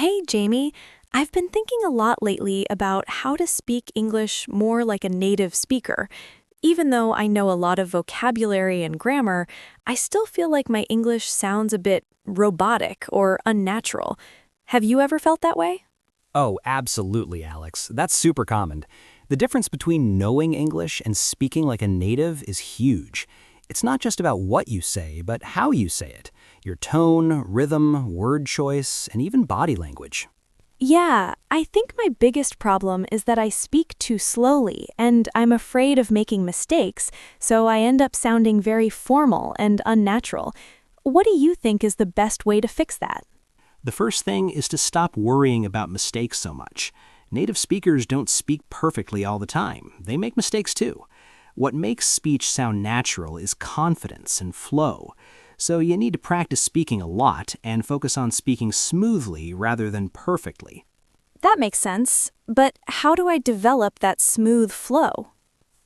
Hey, Jamie. I've been thinking a lot lately about how to speak English more like a native speaker. Even though I know a lot of vocabulary and grammar, I still feel like my English sounds a bit robotic or unnatural. Have you ever felt that way? Oh, absolutely, Alex. That's super common. The difference between knowing English and speaking like a native is huge. It's not just about what you say, but how you say it. Your tone, rhythm, word choice, and even body language. Yeah, I think my biggest problem is that I speak too slowly, and I'm afraid of making mistakes, so I end up sounding very formal and unnatural. What do you think is the best way to fix that? The first thing is to stop worrying about mistakes so much. Native speakers don't speak perfectly all the time. They make mistakes too. What makes speech sound natural is confidence and flow. So you need to practice speaking a lot and focus on speaking smoothly rather than perfectly. That makes sense, but how do I develop that smooth flow?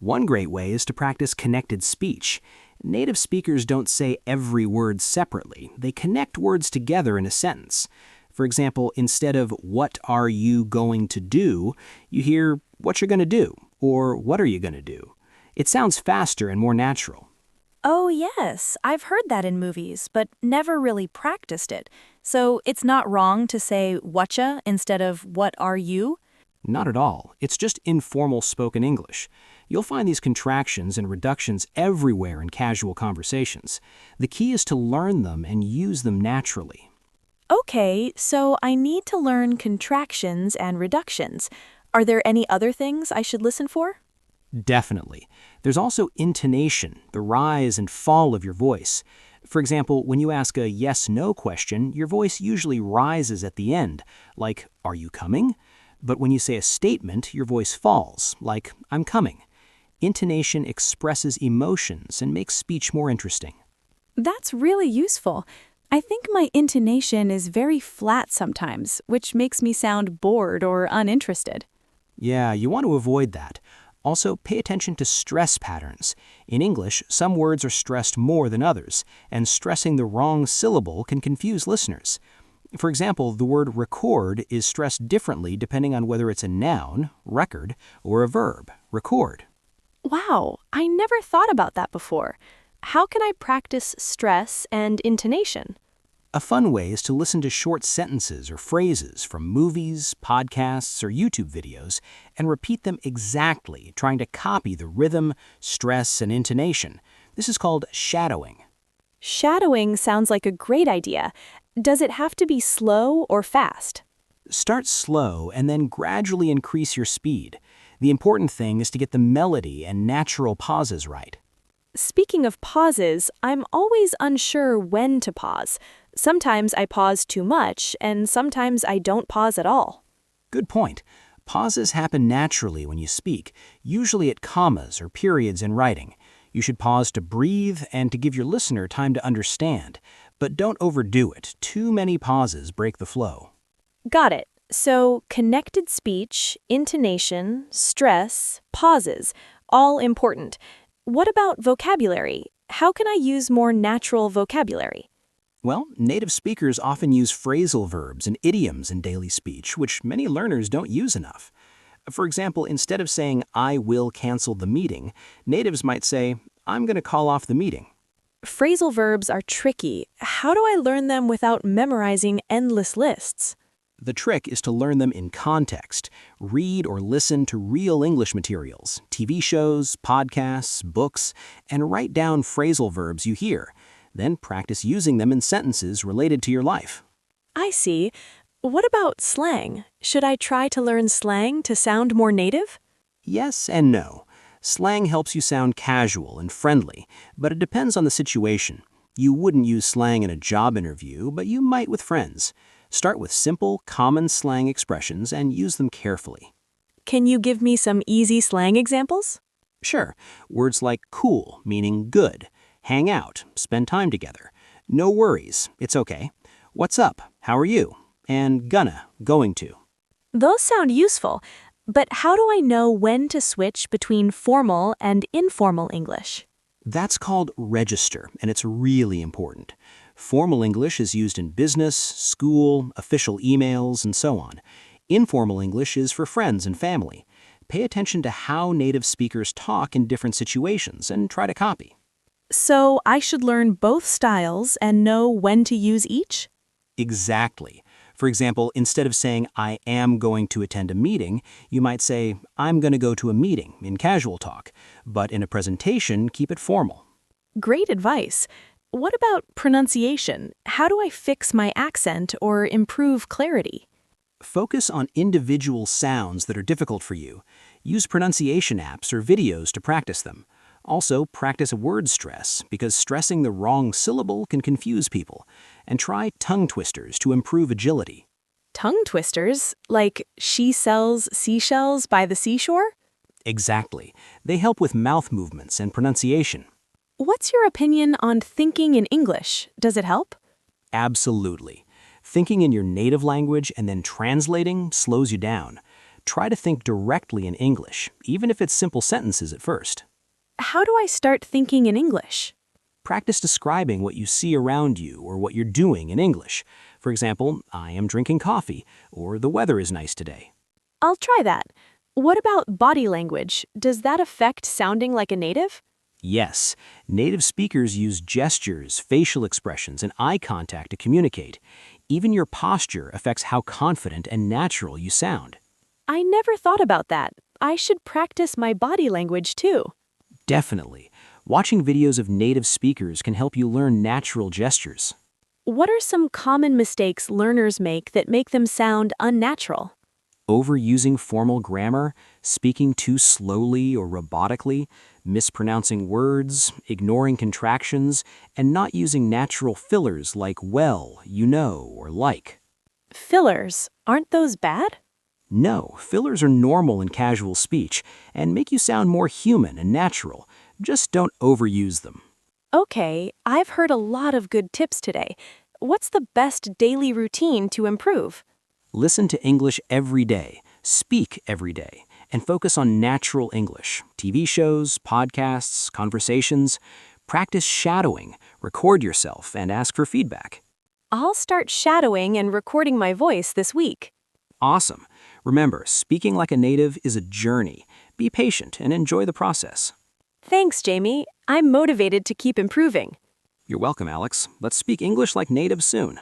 One great way is to practice connected speech. Native speakers don't say every word separately. They connect words together in a sentence. For example, instead of "what are you going to do," you hear "what you're going to do" or "what are you going to do." It sounds faster and more natural. Oh, yes, I've heard that in movies, but never really practiced it. So it's not wrong to say whatcha instead of what are you? Not at all. It's just informal spoken English. You'll find these contractions and reductions everywhere in casual conversations. The key is to learn them and use them naturally. Okay, so I need to learn contractions and reductions. Are there any other things I should listen for? Definitely. There's also intonation, the rise and fall of your voice. For example, when you ask a yes-no question, your voice usually rises at the end, like, "Are you coming?" But when you say a statement, your voice falls, like, "I'm coming." Intonation expresses emotions and makes speech more interesting. That's really useful. I think my intonation is very flat sometimes, which makes me sound bored or uninterested. Yeah, you want to avoid that. Also, pay attention to stress patterns. In English, some words are stressed more than others, and stressing the wrong syllable can confuse listeners. For example, the word record is stressed differently depending on whether it's a noun, record, or a verb, record. Wow, I never thought about that before. How can I practice stress and intonation? A fun way is to listen to short sentences or phrases from movies, podcasts, or YouTube videos and repeat them exactly, trying to copy the rhythm, stress, and intonation. This is called shadowing. Shadowing sounds like a great idea. Does it have to be slow or fast? Start slow and then gradually increase your speed. The important thing is to get the melody and natural pauses right. Speaking of pauses, I'm always unsure when to pause. Sometimes I pause too much, and sometimes I don't pause at all. Good point. Pauses happen naturally when you speak, usually at commas or periods in writing. You should pause to breathe and to give your listener time to understand. But don't overdo it. Too many pauses break the flow. Got it. So, connected speech, intonation, stress, pauses, all important. What about vocabulary? How can I use more natural vocabulary? Well, native speakers often use phrasal verbs and idioms in daily speech, which many learners don't use enough. For example, instead of saying, "I will cancel the meeting," natives might say, "I'm going to call off the meeting." Phrasal verbs are tricky. How do I learn them without memorizing endless lists? The trick is to learn them in context. Read or listen to real English materials, TV shows, podcasts, books, and write down phrasal verbs you hear. Then practice using them in sentences related to your life. I see. What about slang? Should I try to learn slang to sound more native? Yes and no. Slang helps you sound casual and friendly, but it depends on the situation. You wouldn't use slang in a job interview, but you might with friends. Start with simple, common slang expressions and use them carefully. Can you give me some easy slang examples? Sure, words like cool, meaning good, hang out, spend time together, no worries, it's okay, what's up, how are you, and gonna, going to. Those sound useful, but how do I know when to switch between formal and informal English? That's called register, and it's really important. Formal English is used in business, school, official emails, and so on. Informal English is for friends and family. Pay attention to how native speakers talk in different situations and try to copy. So I should learn both styles and know when to use each? Exactly. For example, instead of saying, I am going to attend a meeting, you might say, I'm going to go to a meeting in casual talk. But in a presentation, keep it formal. Great advice. What about pronunciation? How do I fix my accent or improve clarity? Focus on individual sounds that are difficult for you. Use pronunciation apps or videos to practice them. Also, practice word stress, because stressing the wrong syllable can confuse people. And try tongue twisters to improve agility. Tongue twisters, like she sells seashells by the seashore? Exactly. They help with mouth movements and pronunciation. What's your opinion on thinking in English? Does it help? Absolutely. Thinking in your native language and then translating slows you down. Try to think directly in English, even if it's simple sentences at first. How do I start thinking in English? Practice describing what you see around you or what you're doing in English. For example, I am drinking coffee, or the weather is nice today. I'll try that. What about body language? Does that affect sounding like a native? Yes, native speakers use gestures, facial expressions, and eye contact to communicate. Even your posture affects how confident and natural you sound. I never thought about that. I should practice my body language too. Definitely. Watching videos of native speakers can help you learn natural gestures. What are some common mistakes learners make that make them sound unnatural? Overusing formal grammar, speaking too slowly or robotically, mispronouncing words, ignoring contractions, and not using natural fillers like well, you know, or like. Fillers, aren't those bad? No, fillers are normal in casual speech and make you sound more human and natural. Just don't overuse them. Okay, I've heard a lot of good tips today. What's the best daily routine to improve? Listen to English every day, speak every day, and focus on natural English. TV shows, podcasts, conversations. Practice shadowing, record yourself, and ask for feedback. I'll start shadowing and recording my voice this week. Awesome. Remember, speaking like a native is a journey. Be patient and enjoy the process. Thanks, Jamie. I'm motivated to keep improving. You're welcome, Alex. Let's speak English like natives soon.